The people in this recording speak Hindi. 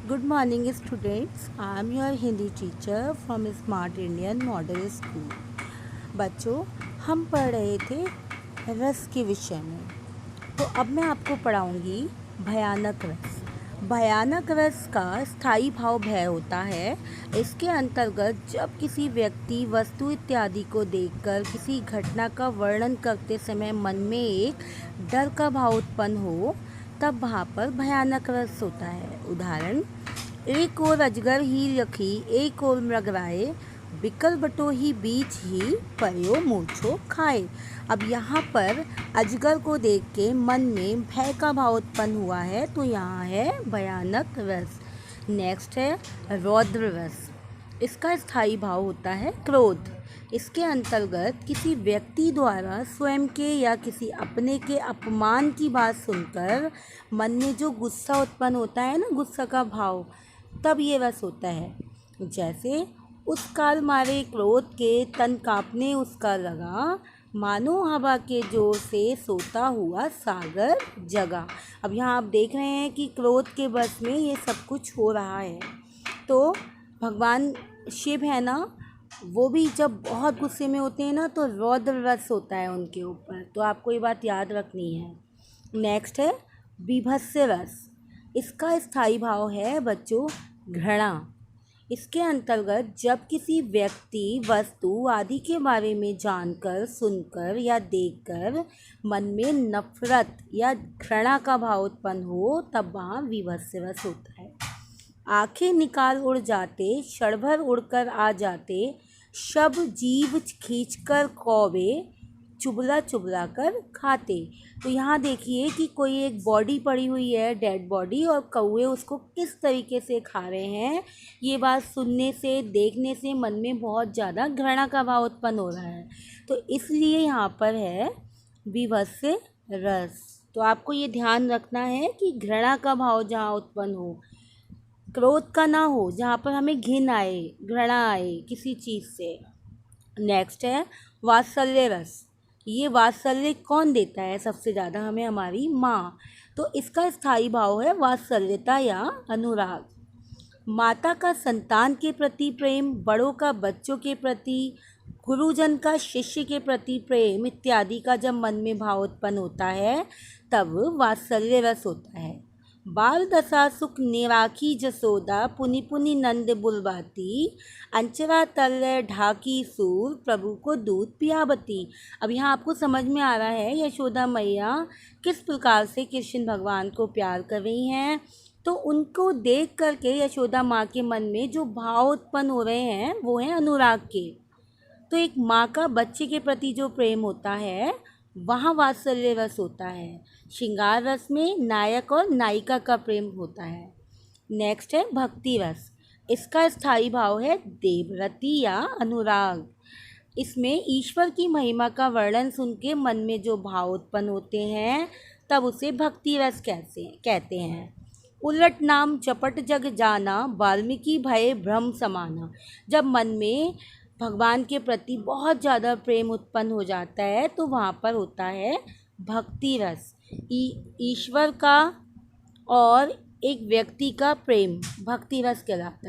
Good morning students. I am your Hindi teacher from smart Indian model school. बच्चों, हम पढ़ रहे थे रस के विषय में। तो अब मैं आपको पढ़ाऊंगी भयानक रस। भयानक रस का स्थायी भाव भय होता है। इसके अंतर्गत जब किसी व्यक्ति, वस्तु इत्यादि को देखकर किसी घटना का वर्णन करते समय मन में एक डर का भाव उत्पन्न हो, तब वहाँ पर भयानक रस होता है। उदाहरण: एक ओर अजगर ही रखी, एक ओर मृगराए, बिकल बटो ही बीच ही, पयो मूर्छो खाए। अब यहाँ पर अजगर को देख के मन में भय का भाव उत्पन्न हुआ है, तो यहाँ है भयानक रस। नेक्स्ट है रौद्र रस। इसका स्थायी भाव होता है क्रोध। इसके अंतर्गत किसी व्यक्ति द्वारा स्वयं के या किसी अपने के अपमान की बात सुनकर मन में जो गुस्सा उत्पन्न होता है ना, गुस्सा का भाव, तब ये रस होता है। जैसे: उस काल मारे क्रोध के तन कांपने उसका लगा, मानो हवा के जोर से सोता हुआ सागर जगा। अब यहाँ आप देख रहे हैं कि क्रोध के बस में ये सब कुछ हो रहा है। तो भगवान शिव है ना, वो भी जब बहुत गुस्से में होते हैं ना, तो रौद्र रस होता है उनके ऊपर। तो आपको ये बात याद रखनी है। नेक्स्ट है बीभत्स रस। इसका स्थायी भाव है बच्चों घृणा। इसके अंतर्गत जब किसी व्यक्ति, वस्तु आदि के बारे में जानकर, सुनकर या देखकर मन में नफरत या घृणा का भाव उत्पन्न हो, तब वहाँ बीभत्स रस होता है। आंखें निकाल उड़ जाते, क्षण भर उड़कर आ जाते, शब जीभ खींचकर कौवे, चुबला चुबला कर खाते। तो यहाँ देखिए कि कोई एक बॉडी पड़ी हुई है, डेड बॉडी, और कौवे उसको किस तरीके से खा रहे हैं। ये बात सुनने से, देखने से मन में बहुत ज़्यादा घृणा का भाव उत्पन्न हो रहा है। तो इसलिए यहाँ पर है बीभत्स रस। तो आपको ये ध्यान रखना है कि घृणा का भाव जहाँ उत्पन्न हो, क्रोध का ना हो, जहाँ पर हमें घिन आए, घृणा आए किसी चीज़ से। नेक्स्ट है वात्सल्य रस। ये वात्सल्य कौन देता है सबसे ज़्यादा? हमें हमारी माँ। तो इसका स्थायी भाव है वात्सल्यता या अनुराग। माता का संतान के प्रति प्रेम, बड़ों का बच्चों के प्रति, गुरुजन का शिष्य के प्रति प्रेम इत्यादि का जब मन में भाव उत्पन्न होता है, तब वात्सल्य रस होता है। बाल दशा सुख निराखी जसोदा, पुनि पुनि नंद बुलवाती, अंचरा तल ढाकी सूर, प्रभु को दूध पियाबती। अब यहाँ आपको समझ में आ रहा है यशोदा मैया किस प्रकार से कृष्ण भगवान को प्यार कर रही हैं। तो उनको देख करके यशोदा माँ के मन में जो भाव उत्पन्न हो रहे हैं, वो हैं अनुराग के। तो एक माँ का बच्चे के प्रति जो प्रेम होता है, वहाँ वात्सल्य रस होता है। श्रृंगार रस में नायक और नायिका का प्रेम होता है। नेक्स्ट है भक्ति रस। इसका स्थायी भाव है देवरति या अनुराग। इसमें ईश्वर की महिमा का वर्णन सुन के मन में जो भाव उत्पन्न होते हैं, तब उसे भक्ति रस कहते हैं। उलट नाम चपट जग जाना, वाल्मीकि भय भ्रम समाना। जब मन में भगवान के प्रति बहुत ज़्यादा प्रेम उत्पन्न हो जाता है, तो वहाँ पर होता है भक्ति रस। ईश्वर का और एक व्यक्ति का प्रेम भक्ति रस कहलाता है।